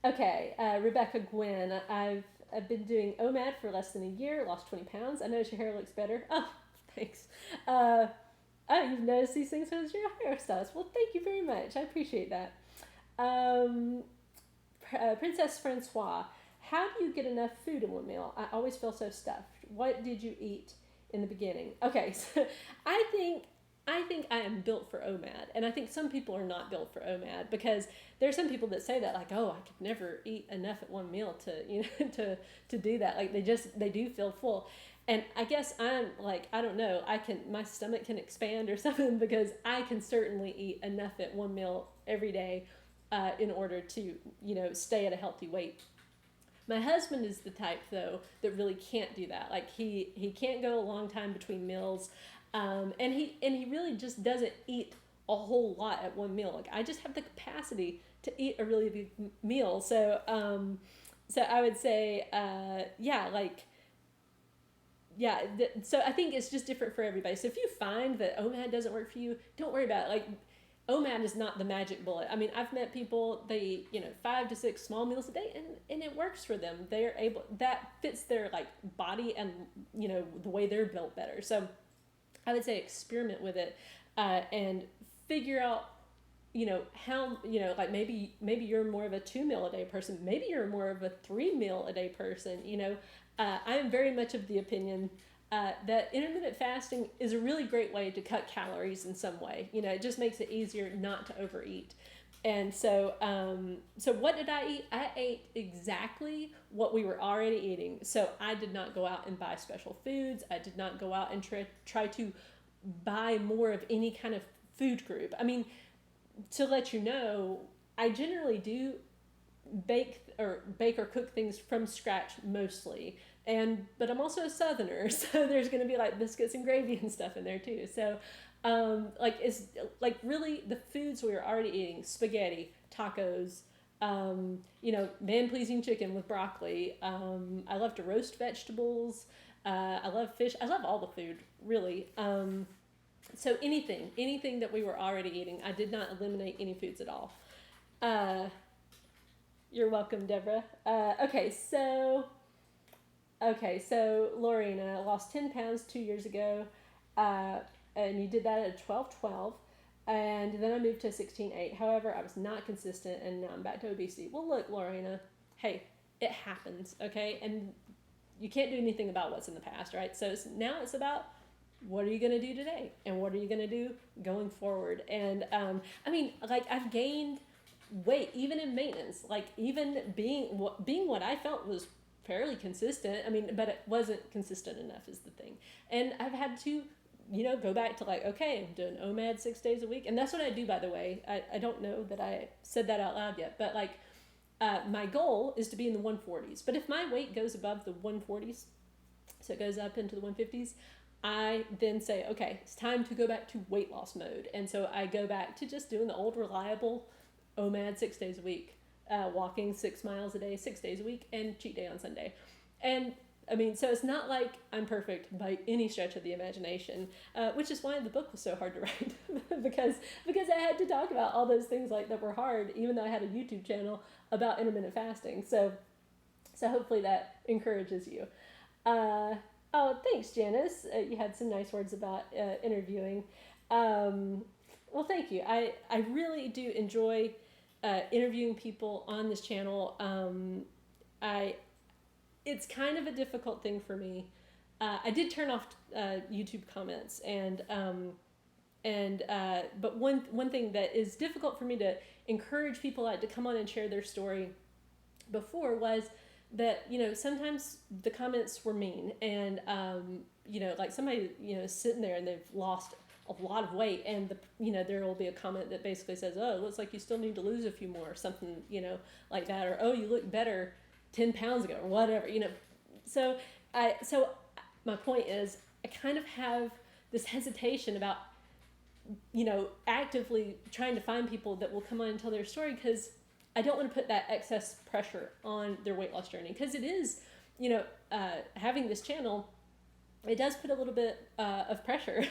Okay, Rebecca Gwynn, I've been doing OMAD for less than a year, lost 20 pounds. I notice your hair looks better. Oh, thanks. Oh, you've noticed these things as your hairstyles. Well, thank you very much. I appreciate that. Princess Francois, how do you get enough food in one meal? I always feel so stuffed. What did you eat in the beginning? Okay, so I think I am built for OMAD, and I think some people are not built for OMAD, because there are some people that say that, like, oh, I could never eat enough at one meal to do that. Like, they do feel full. And I guess I'm like, I don't know, my stomach can expand or something, because I can certainly eat enough at one meal every day in order to, stay at a healthy weight. My husband is the type, though, that really can't do that. Like, he can't go a long time between meals, and he really just doesn't eat a whole lot at one meal. Like, I just have the capacity to eat a really big meal. So I would say, so I think it's just different for everybody. So if you find that OMAD doesn't work for you, don't worry about it. Like, OMAD is not the magic bullet. I mean, I've met people, they eat, 5 to 6 small meals a day, and it works for them. They're able, that fits their like body and, the way they're built better. So I would say experiment with it, and figure out, how, like maybe you're more of a 2 meal a day person. Maybe you're more of a 3 meal a day person. I am very much of the opinion that intermittent fasting is a really great way to cut calories in some way. It just makes it easier not to overeat. And so what did I eat? I ate exactly what we were already eating. So I did not go out and buy special foods. I did not go out and try to buy more of any kind of food group. I mean, to let you know, I generally do bake or cook things from scratch mostly. But I'm also a Southerner, so there's going to be like biscuits and gravy and stuff in there too. So, it's like really the foods we were already eating: spaghetti, tacos, Man-pleasing chicken with broccoli. I love to roast vegetables. I love fish. I love all the food, really. So anything that we were already eating, I did not eliminate any foods at all. You're welcome, Deborah. Okay, so Lorena lost 10 pounds 2 years ago, and you did that at 12-12. And then I moved to 16-8. However, I was not consistent, and now I'm back to obesity. Well, look, Lorena, hey, it happens, okay? And you can't do anything about what's in the past, right? So now it's about what are you going to do today? And what are you going to do going forward? And, I've gained weight, even in maintenance. Like, even being what I felt was fairly consistent. But it wasn't consistent enough is the thing. And I've had to go back to okay, I'm doing OMAD 6 days a week. And that's what I do, by the way. I don't know that I said that out loud yet, but my goal is to be in the 140s. But if my weight goes above the 140s, so it goes up into the 150s, I then say, okay, it's time to go back to weight loss mode. And so I go back to just doing the old reliable OMAD 6 days a week, walking 6 miles a day, 6 days a week, and cheat day on Sunday. And so it's not like I'm perfect by any stretch of the imagination, which is why the book was so hard to write because I had to talk about all those things that were hard, even though I had a YouTube channel about intermittent fasting. So hopefully that encourages you. Oh, thanks, Janice. You had some nice words about interviewing. Well, thank you. I really do enjoy interviewing people on this channel. It's kind of a difficult thing for me. I did turn off YouTube comments, but one thing that is difficult for me to encourage people to come on and share their story before was that sometimes the comments were mean, and somebody sitting there and they've lost a lot of weight, and there will be a comment that basically says, oh, it looks like you still need to lose a few more, or something like that, or oh, you look better 10 pounds ago, or whatever, so my point is, I kind of have this hesitation about actively trying to find people that will come on and tell their story, because I don't want to put that excess pressure on their weight loss journey, because it is, having this channel, it does put a little bit of pressure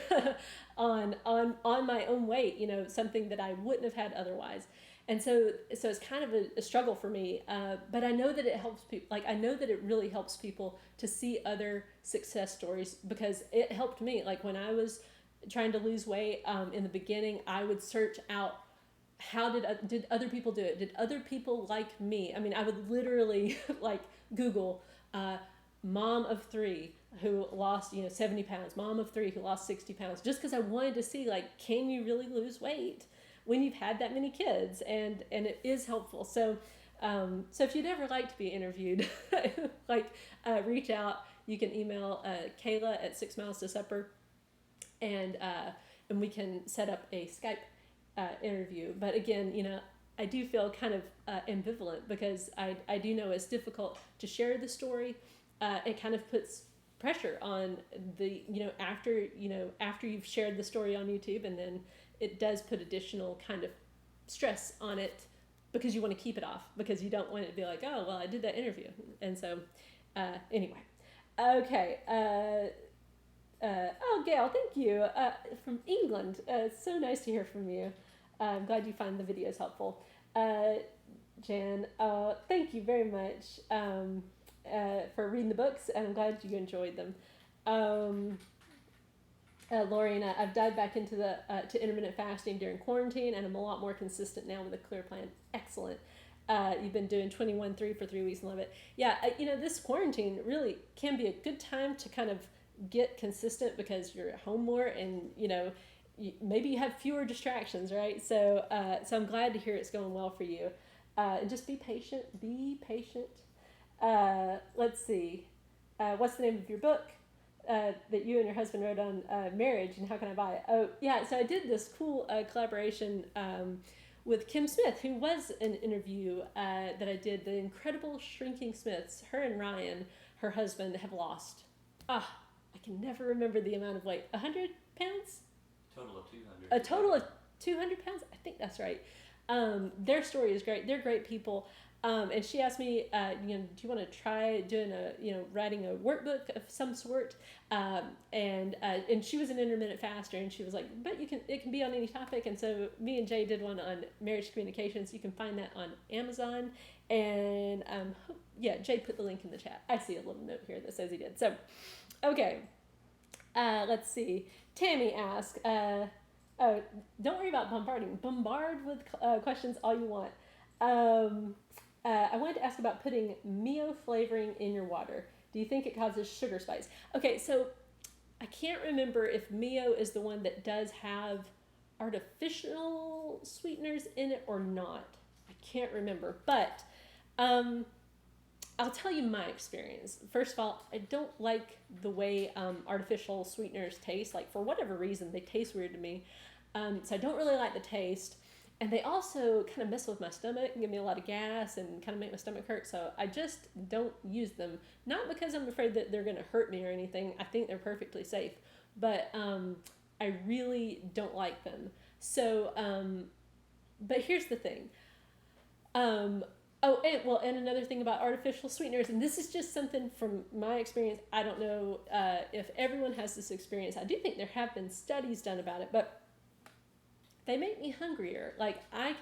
on my own weight, something that I wouldn't have had otherwise. And so it's kind of a struggle for me, but I know that it helps people. I know that it really helps people to see other success stories, because it helped me. When I was trying to lose weight in the beginning, I would search out, how did other people do it? Did other people like me? I would literally Google mom of 3 who lost 70 pounds, mom of 3 who lost 60 pounds, just because I wanted to see can you really lose weight when you've had that many kids? And it is helpful. So if you'd ever like to be interviewed, reach out. You can email Kayla at 6 Miles to Supper, and we can set up a Skype interview. But again, I do feel kind of ambivalent, because I do know it's difficult to share the story. It kind of puts pressure on the, after you've shared the story on YouTube, and then it does put additional kind of stress on it, because you want to keep it off, because you don't want it to be like, oh, well, I did that interview. And so, anyway. Okay. Oh, Gail, thank you. From England. It's so nice to hear from you. I'm glad you find the videos helpful. Jan, thank you very much for reading the books, and I'm glad you enjoyed them. Lorena, I've dived back into to intermittent fasting during quarantine, and I'm a lot more consistent now with a clear plan. Excellent. You've been doing 21-3 for 3 weeks and love it. Yeah, this quarantine really can be a good time to kind of get consistent, because you're at home more, and maybe you have fewer distractions, right? So I'm glad to hear it's going well for you. And just be patient. Let's see. What's the name of your book that you and your husband wrote on marriage, and how can I buy it? Oh, yeah. So I did this cool collaboration with Kim Smith, who was an interview that I did. The Incredible Shrinking Smiths. Her and Ryan, her husband, have lost. I can never remember the amount of weight. 100 pounds? Total of 200. A total of 200 pounds? I think that's right. Their story is great. They're great people. And she asked me, do you want to try doing writing a workbook of some sort? And she was an intermittent faster, and she was like, but it can be on any topic. And so me and Jay did one on marriage communications. You can find that on Amazon. And Jay put the link in the chat. I see a little note here that says he did. So, okay. Let's see. Tammy asked, don't worry about bombarding. Bombard with questions all you want. I wanted to ask about putting Mio flavoring in your water. Do you think it causes sugar spikes? Okay, so I can't remember if Mio is the one that does have artificial sweeteners in it or not. I can't remember, but I'll tell you my experience. First of all, I don't like the way artificial sweeteners taste. Like, for whatever reason, they taste weird to me. So I don't really like the taste. And they also kind of mess with my stomach and give me a lot of gas and kind of make my stomach hurt. So I just don't use them. Not because I'm afraid that they're going to hurt me or anything. I think they're perfectly safe. But I really don't like them. So, but here's the thing. And another thing about artificial sweeteners, and this is just something from my experience. I don't know if everyone has this experience. I do think there have been studies done about it, but they make me hungrier. Like, I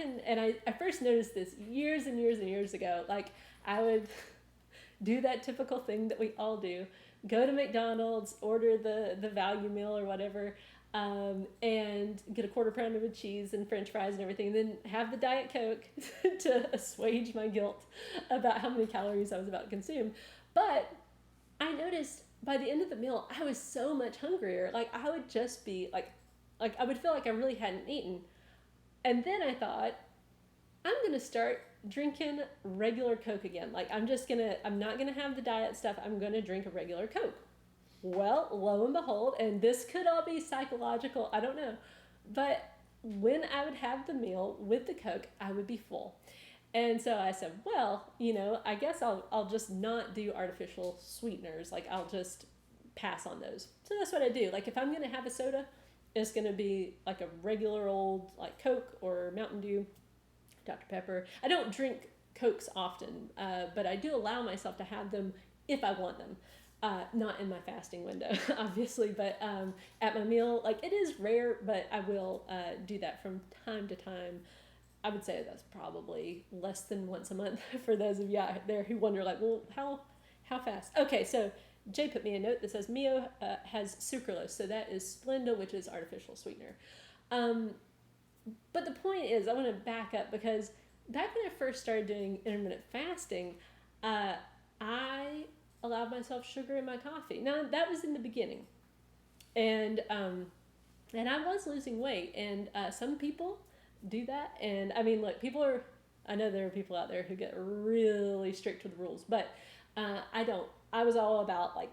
first noticed this years and years and years ago. Like, I would do that typical thing that we all do. Go to McDonald's, order the value meal or whatever, and get a quarter pounder with cheese and french fries and everything, and then have the Diet Coke to assuage my guilt about how many calories I was about to consume. But I noticed by the end of the meal, I was so much hungrier. Like, I would just be like I would feel like I really hadn't eaten. And then I thought, I'm going to start drinking regular Coke again. Like, I'm not going to have the diet stuff. I'm going to drink a regular Coke. Well, lo and behold, and this could all be psychological, I don't know. But when I would have the meal with the Coke, I would be full. And so I said, well, I guess I'll just not do artificial sweeteners. Like, I'll just pass on those. So that's what I do. Like, if I'm going to have a soda, it's going to be like a regular old like Coke or Mountain Dew, Dr. Pepper. I don't drink Cokes often, but I do allow myself to have them if I want them. Not in my fasting window, obviously, but at my meal, like, it is rare, but I will do that from time to time. I would say that's probably less than once a month for those of you out there who wonder, like, well, how fast? Okay, so Jay put me a note that says Mio has sucralose, so that is Splenda, which is artificial sweetener. But the point is, I want to back up, because back when I first started doing intermittent fasting, I allowed myself sugar in my coffee. Now, that was in the beginning, and I was losing weight, and some people do that, and I mean, like, I know there are people out there who get really strict with the rules, but I don't. I was all about, like,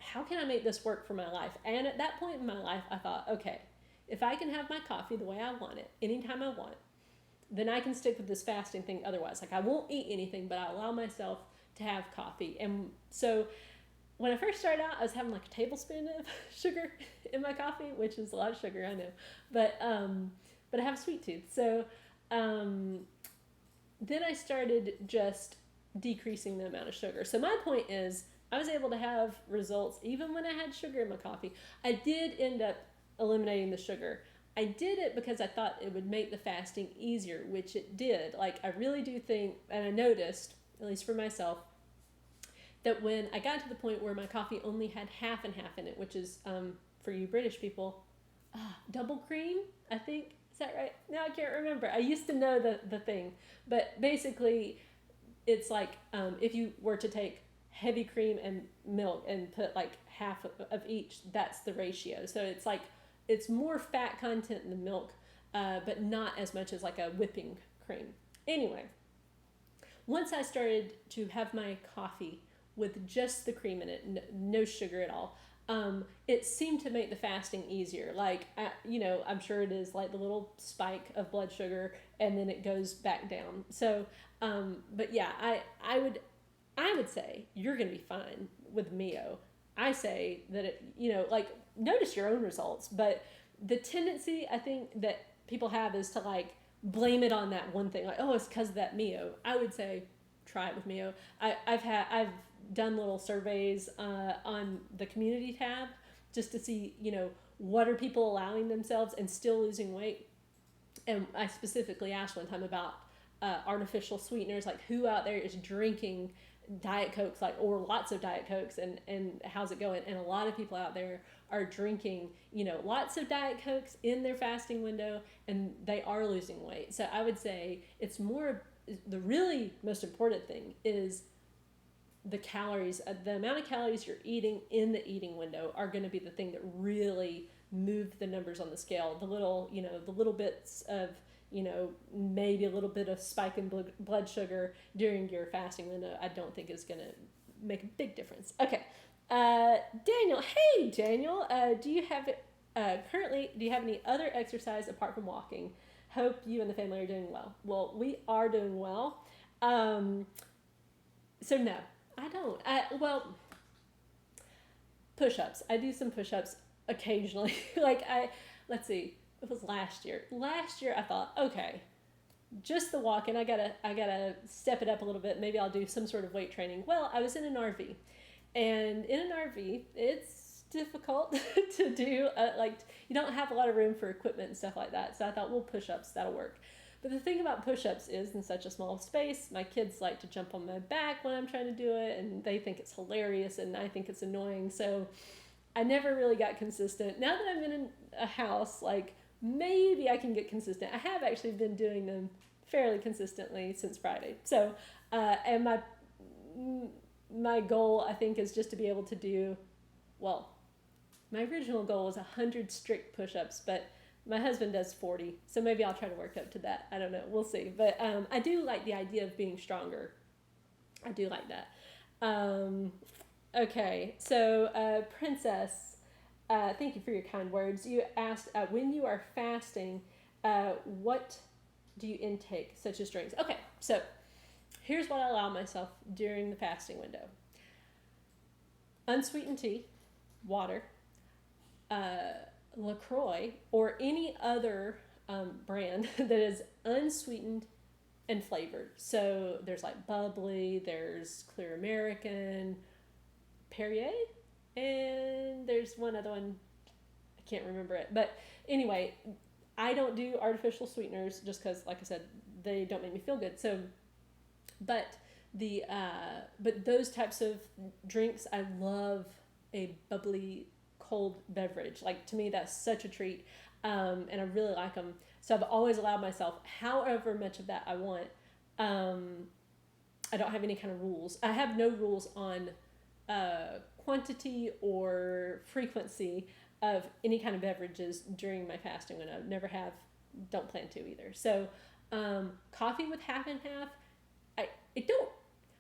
how can I make this work for my life? And at that point in my life, I thought, okay, if I can have my coffee the way I want it, anytime I want, then I can stick with this fasting thing otherwise. Like, I won't eat anything, but I allow myself to have coffee. And so when I first started out, I was having like a tablespoon of sugar in my coffee, which is a lot of sugar, I know. But I have a sweet tooth. So then I started just decreasing the amount of sugar. So my point is, I was able to have results even when I had sugar in my coffee. I did end up eliminating the sugar. I did it because I thought it would make the fasting easier, which it did. Like, I really do think, and I noticed, at least for myself, that when I got to the point where my coffee only had half and half in it, which is, for you British people, double cream, I think. Is that right? No, I can't remember. I used to know the thing. But basically, it's like, if you were to take heavy cream and milk and put like half of each, that's the ratio. So it's like, it's more fat content in the milk, but not as much as like a whipping cream. Anyway, once I started to have my coffee with just the cream in it, no sugar at all, it seemed to make the fasting easier. Like, I'm sure it is like the little spike of blood sugar, and then it goes back down. So, but yeah, I would say you're going to be fine with Mio. I say that it, like, notice your own results, but the tendency I think that people have is to like blame it on that one thing. Like, oh, it's because of that Mio. I would say try it with Mio. I've done little surveys on the community tab just to see, what are people allowing themselves and still losing weight. And I specifically asked one time about artificial sweeteners, like who out there is drinking Diet Cokes, like, or lots of Diet Cokes, and how's it going? And a lot of people out there are drinking, lots of Diet Cokes in their fasting window, and they are losing weight. So I would say it's more, the really most important thing is the calories, the amount of calories you're eating in the eating window are going to be the thing that really move the numbers on the scale. The little bits of, maybe a little bit of spike in blood sugar during your fasting window, I don't think is going to make a big difference. Okay. Daniel, hey Daniel, do you have any other exercise apart from walking? Hope you and the family are doing well. Well, we are doing well. So no, I don't. Push-ups. I do some push-ups occasionally. Let's see, it was last year. Last year I thought, okay, just the walking, I gotta step it up a little bit. Maybe I'll do some sort of weight training. Well, I was in an RV, and in an RV, it's difficult to do. You don't have a lot of room for equipment and stuff like that. So I thought, well, push-ups, that'll work. But the thing about push-ups is, in such a small space, my kids like to jump on my back when I'm trying to do it, and they think it's hilarious, and I think it's annoying. So I never really got consistent. Now that I'm in a house, maybe I can get consistent. I have actually been doing them fairly consistently since Friday. So, and my goal, I think, is just to be able to do, my original goal was 100 strict push-ups, but my husband does 40, so maybe I'll try to work up to that. I don't know. We'll see. But I do like the idea of being stronger. I do like that. Okay, so Princess, thank you for your kind words. You asked, when you are fasting, what do you intake, such as drinks? Okay, so here's what I allow myself during the fasting window. Unsweetened tea, water, LaCroix, or any other brand that is unsweetened and flavored. So there's bubbly, there's clear American, Perrier, and there's one other one, I can't remember it. But anyway, I don't do artificial sweeteners just because, like I said, they don't make me feel good. So, but those types of drinks, I love a bubbly cold beverage. To me, that's such a treat, and I really like them. So I've always allowed myself however much of that I want. I don't have any kind of rules. I have no rules on quantity or frequency of any kind of beverages during my fasting window. Never have, don't plan to either. So coffee with half and half. I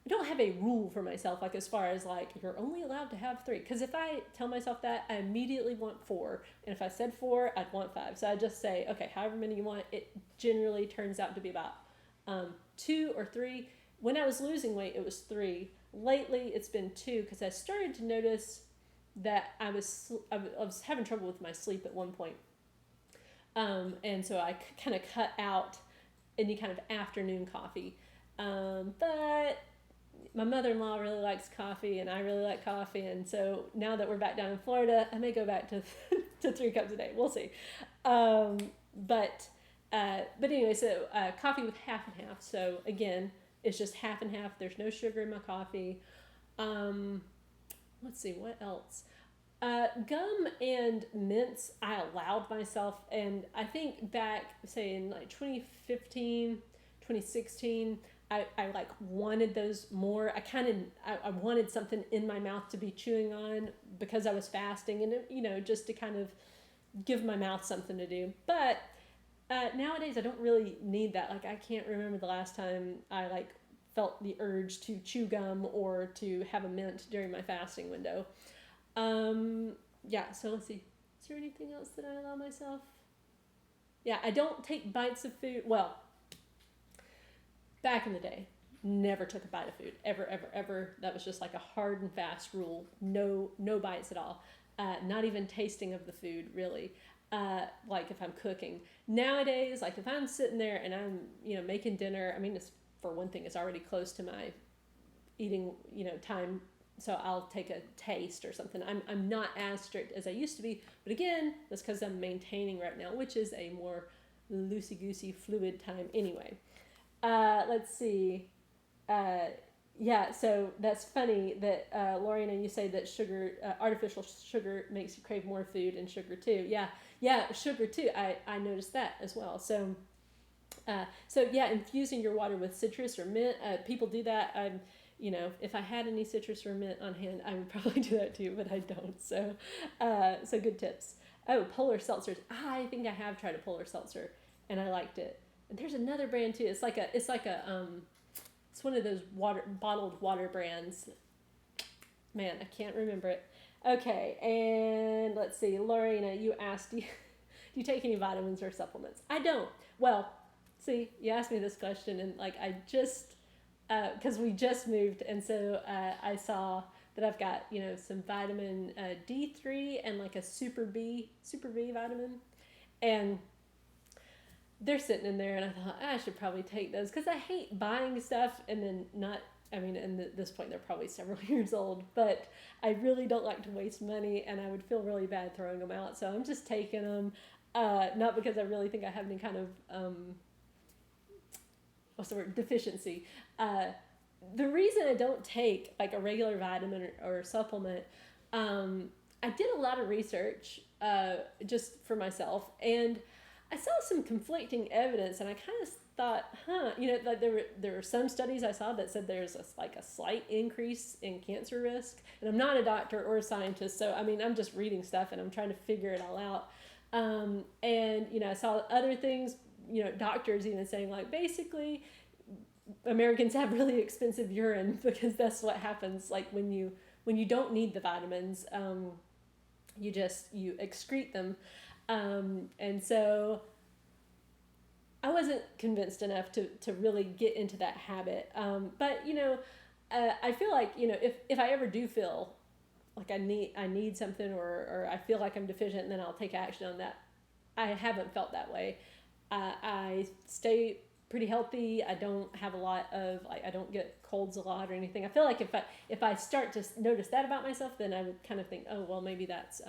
don't have a rule for myself, as far as you're only allowed to have 3, because if I tell myself that, I immediately want 4, and if I said 4, I'd want 5. So I just say, okay, however many you want. It generally turns out to be about 2 or 3. When I was losing weight, it was 3. Lately, it's been 2, because I started to notice that I was having trouble with my sleep at one point, and so I kind of cut out any kind of afternoon coffee. But my mother-in-law really likes coffee, and I really like coffee, and so now that we're back down in Florida, I may go back to 3 cups a day. We'll see. But anyway, so coffee with half and half. So again, it's just half and half. There's no sugar in my coffee. Let's see, what else? Gum and mints, I allowed myself, and I think back, say in 2015, 2016, I wanted those more. I wanted something in my mouth to be chewing on because I was fasting, and just to kind of give my mouth something to do. But nowadays I don't really need that. I can't remember the last time I felt the urge to chew gum or to have a mint during my fasting window. Yeah, so let's see. Is there anything else that I allow myself? Yeah, I don't take bites of food. Well, back in the day, never took a bite of food. Ever. That was just a hard and fast rule. No bites at all. Not even tasting of the food, really. like if I'm cooking. Nowadays, like if I'm sitting there and I'm, making dinner, I mean, for one thing, it's already close to my eating, time. So I'll take a taste or something. I'm not as strict as I used to be. But again, that's because I'm maintaining right now, which is a more loosey-goosey fluid time anyway. Let's see. Yeah, so that's funny that, Lorena, you say that sugar, artificial sugar makes you crave more food, and sugar too. Yeah, sugar too. I noticed that as well. So yeah, infusing your water with citrus or mint. People do that. If I had any citrus or mint on hand, I would probably do that too, but I don't. So good tips. Oh, polar seltzers. I think I have tried a polar seltzer, and I liked it. And there's another brand too. It's one of those bottled water brands. Man, I can't remember it. Okay, and let's see. Lorena, you asked, do you take any vitamins or supplements? I don't. Well, see, you asked me this question, and like I just, because we just moved, and so I saw that I've got some vitamin D3 and like a super B vitamin, and they're sitting in there, and I thought I should probably take those because I hate buying stuff and then not. I mean, at this point, they're probably several years old, but I really don't like to waste money, and I would feel really bad throwing them out. So I'm just taking them, not because I really think I have any kind of, deficiency. The reason I don't take like a regular vitamin or supplement, I did a lot of research just for myself, and I saw some conflicting evidence, and I kind of thought, like there were some studies I saw that said there's a slight increase in cancer risk. And I'm not a doctor or a scientist, so I mean, I'm just reading stuff and I'm trying to figure it all out. And I saw other things, doctors even saying like basically Americans have really expensive urine because that's what happens. Like when you don't need the vitamins, you excrete them. And so I wasn't convinced enough to really get into that habit. But I feel like, if I ever do feel like I need something or I feel like I'm deficient, then I'll take action on that. I haven't felt that way. I stay pretty healthy. I don't have a lot of, I don't get colds a lot or anything. I feel like if I start to notice that about myself, then I would kind of think, oh, well, maybe that's,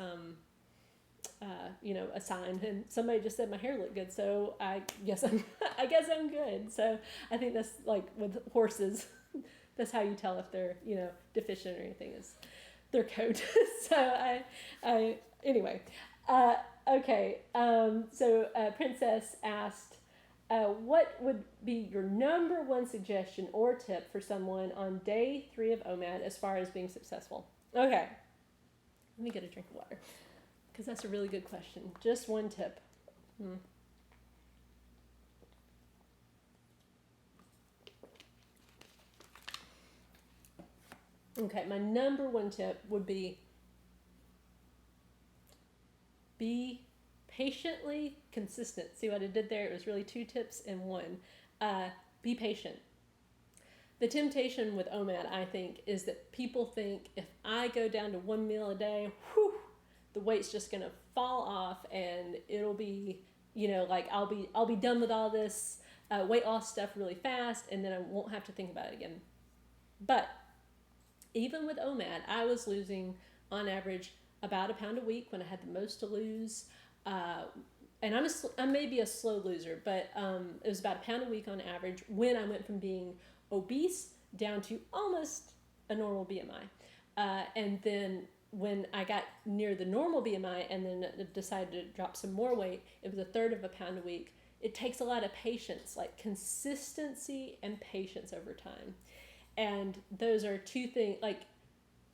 a sign. And somebody just said my hair looked good, so I guess I'm good. So I think that's like with horses, that's how you tell if they're deficient or anything, is their coat. So I anyway, okay. So Princess asked, what would be your number one suggestion or tip for someone on day 3 of OMAD as far as being successful? Okay, let me get a drink of water, because that's a really good question. Just one tip. Okay, my number one tip would be patiently consistent. See what I did there? It was really 2 tips in one. Be patient. The temptation with OMAD, I think, is that people think if I go down to 1 meal a day, the weight's just gonna fall off, and it'll be, like I'll be done with all this weight loss stuff really fast, and then I won't have to think about it again. But even with OMAD, I was losing on average about a pound a week when I had the most to lose. And I'm maybe a slow loser, but it was about a pound a week on average when I went from being obese down to almost a normal BMI. And then when I got near the normal BMI and then decided to drop some more weight, it was a third of a pound a week. It takes a lot of patience, like consistency and patience over time. And those are 2 things, like,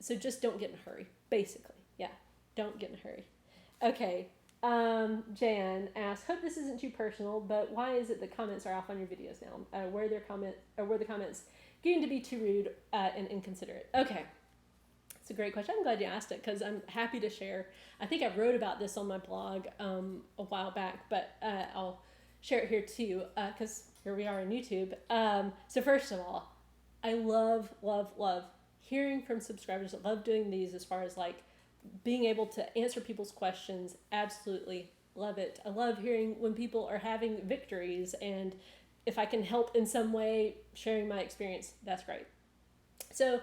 so just don't get in a hurry, basically. Yeah, don't get in a hurry. Okay, Jan asked, hope this isn't too personal, but why is it the comments are off on your videos now? Were the comments getting to be too rude and inconsiderate? Okay, it's a great question. I'm glad you asked it, because I'm happy to share. I think I wrote about this on my blog a while back, but I'll share it here too, because here we are on YouTube. So first of all, I love hearing from subscribers. I love doing these as far as like being able to answer people's questions. Absolutely love it. I love hearing when people are having victories, and if I can help in some way sharing my experience, that's great. So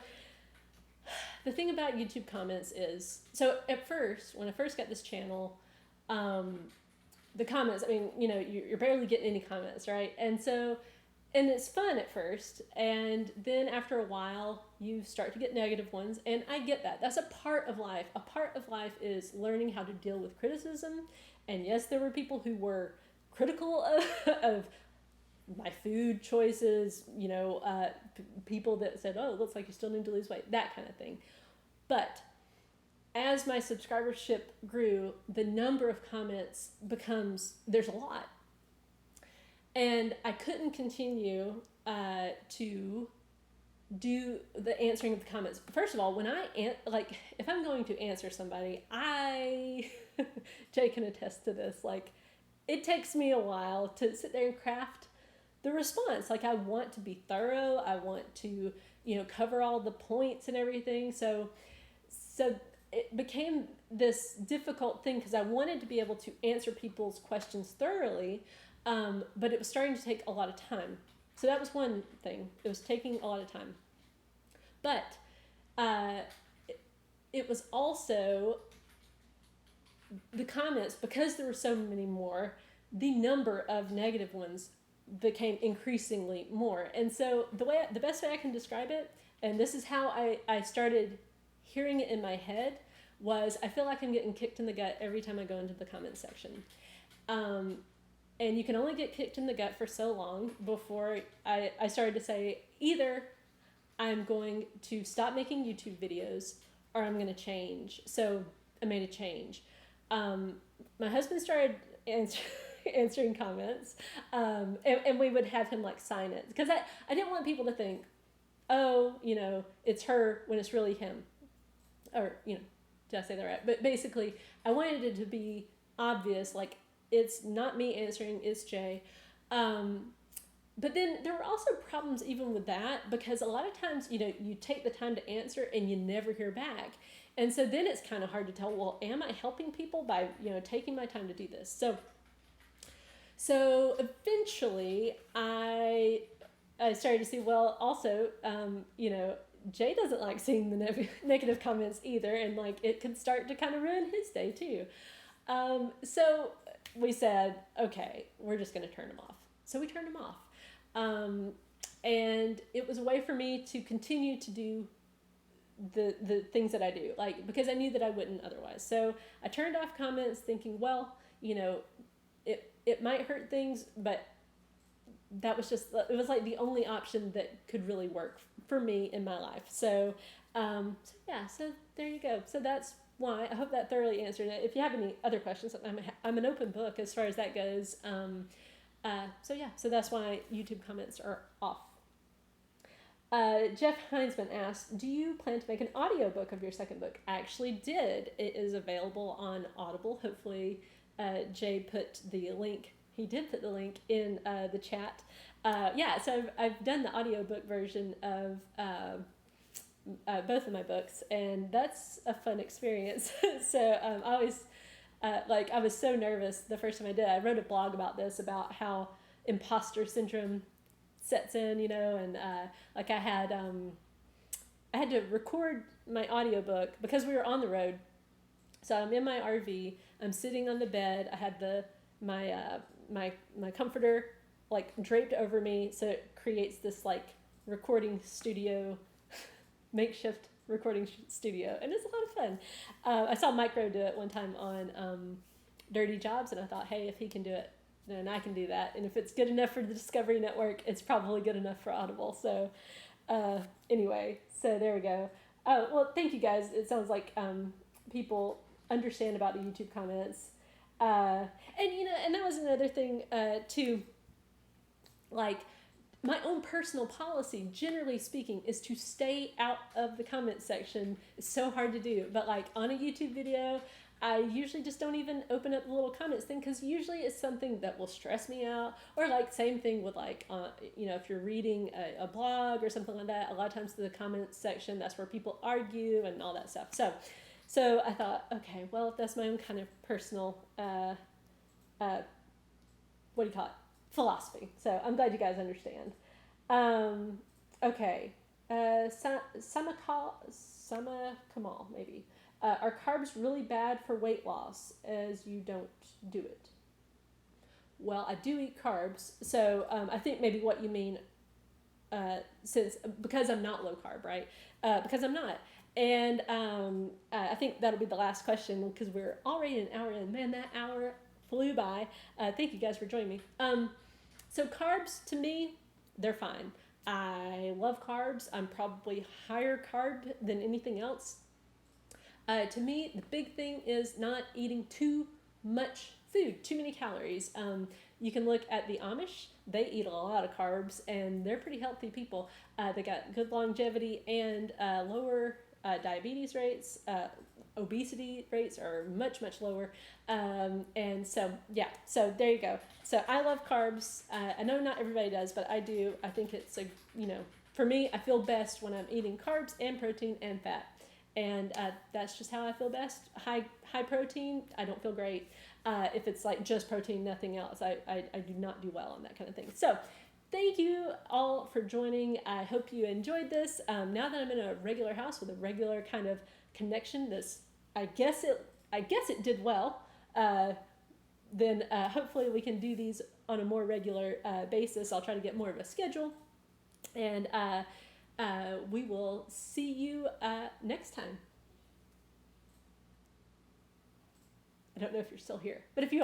the thing about YouTube comments is, so at first, when I first got this channel, the comments, I mean, you're barely getting any comments, right? And it's fun at first, and then after a while, you start to get negative ones, and I get that. That's a part of life. A part of life is learning how to deal with criticism, and yes, there were people who were critical of my food choices, people that said, oh, it looks like you still need to lose weight, that kind of thing. But as my subscribership grew, the number of comments there's a lot. And I couldn't continue to do the answering of the comments. First of all, when if I'm going to answer somebody, Jay can attest to this, it takes me a while to sit there and craft the response. I want to be thorough. I want to, cover all the points and everything. So it became this difficult thing because I wanted to be able to answer people's questions thoroughly, but it was starting to take a lot of time. So that was one thing. It was taking a lot of time. But it was also the comments, because there were so many more, the number of negative ones became increasingly more. And so the best way I can describe it, and this is how I started hearing it in my head, was I feel like I'm getting kicked in the gut every time I go into the comment section. And you can only get kicked in the gut for so long before I started to say, either I'm going to stop making YouTube videos or I'm going to change. So I made a change. My husband started answering comments, and we would have him sign it, because I didn't want people to think, oh, it's her when it's really him, or did I say that right? But basically, I wanted it to be obvious, it's not me answering, it's Jay. But then there were also problems even with that, because a lot of times, you take the time to answer and you never hear back. And so then it's kind of hard to tell, well, am I helping people by, taking my time to do this? So eventually I started to see, well, also, Jay doesn't like seeing the negative comments either. And it could start to kind of ruin his day too. So we said, okay, we're just going to turn them off. So we turned them off. And it was a way for me to continue to do the things that I do, because I knew that I wouldn't otherwise. So I turned off comments thinking, well, it might hurt things, but that was just, it was the only option that could really work for me in my life. So there you go. So that's why. I hope that thoroughly answered it. If you have any other questions, I'm an open book as far as that goes. So that's why YouTube comments are off. Jeff Heinzman asked, do you plan to make an audiobook of your second book? I actually did. It is available on Audible. Hopefully Jay put the link. He did put the link in the chat. So I've done the audiobook version of both of my books, and that's a fun experience. So I always, I was so nervous the first time I did. I wrote a blog about this, about how imposter syndrome sets in, and I had to record my audiobook because we were on the road. So I'm in my RV, I'm sitting on the bed, I had my comforter draped over me, so it creates this recording studio, makeshift recording studio, and it's a lot of fun. I saw Micro do it one time on Dirty Jobs, and I thought, hey, if he can do it, then I can do that. And if it's good enough for the Discovery Network, it's probably good enough for Audible. So anyway, so there we go. Oh, well, thank you guys. It sounds like people understand about the YouTube comments. And that was another thing too, my own personal policy, generally speaking, is to stay out of the comment section. It's so hard to do, but on a YouTube video, I usually just don't even open up the little comments thing, because usually it's something that will stress me out, or same thing with if you're reading a blog or something like that, a lot of times the comments section, that's where people argue and all that stuff. So I thought, okay, well, that's my own kind of personal what do you call it? Philosophy. So I'm glad you guys understand. Okay. Sama Kamal, maybe. Are carbs really bad for weight loss as you don't do it? Well, I do eat carbs. So I think maybe what you mean, because I'm not low carb, right? Because I'm not. And I think that'll be the last question because we're already an hour in. Man, that hour flew by. Thank you guys for joining me. So carbs, to me, they're fine. I love carbs. I'm probably higher carb than anything else. To me, the big thing is not eating too much food, too many calories. You can look at the Amish. They eat a lot of carbs, and they're pretty healthy people. They got good longevity and lower diabetes rates. Obesity rates are much, much lower. And so, yeah, so there you go. So I love carbs. I know not everybody does, but I do. I think it's for me, I feel best when I'm eating carbs and protein and fat. And that's just how I feel best. High protein, I don't feel great. If it's like just protein, nothing else, I do not do well on that kind of thing. So thank you all for joining. I hope you enjoyed this. Now that I'm in a regular house with a regular kind of connection, I guess it did well. Then hopefully we can do these on a more regular basis. I'll try to get more of a schedule. And we will see you next time. I don't know if you're still here, but if you are,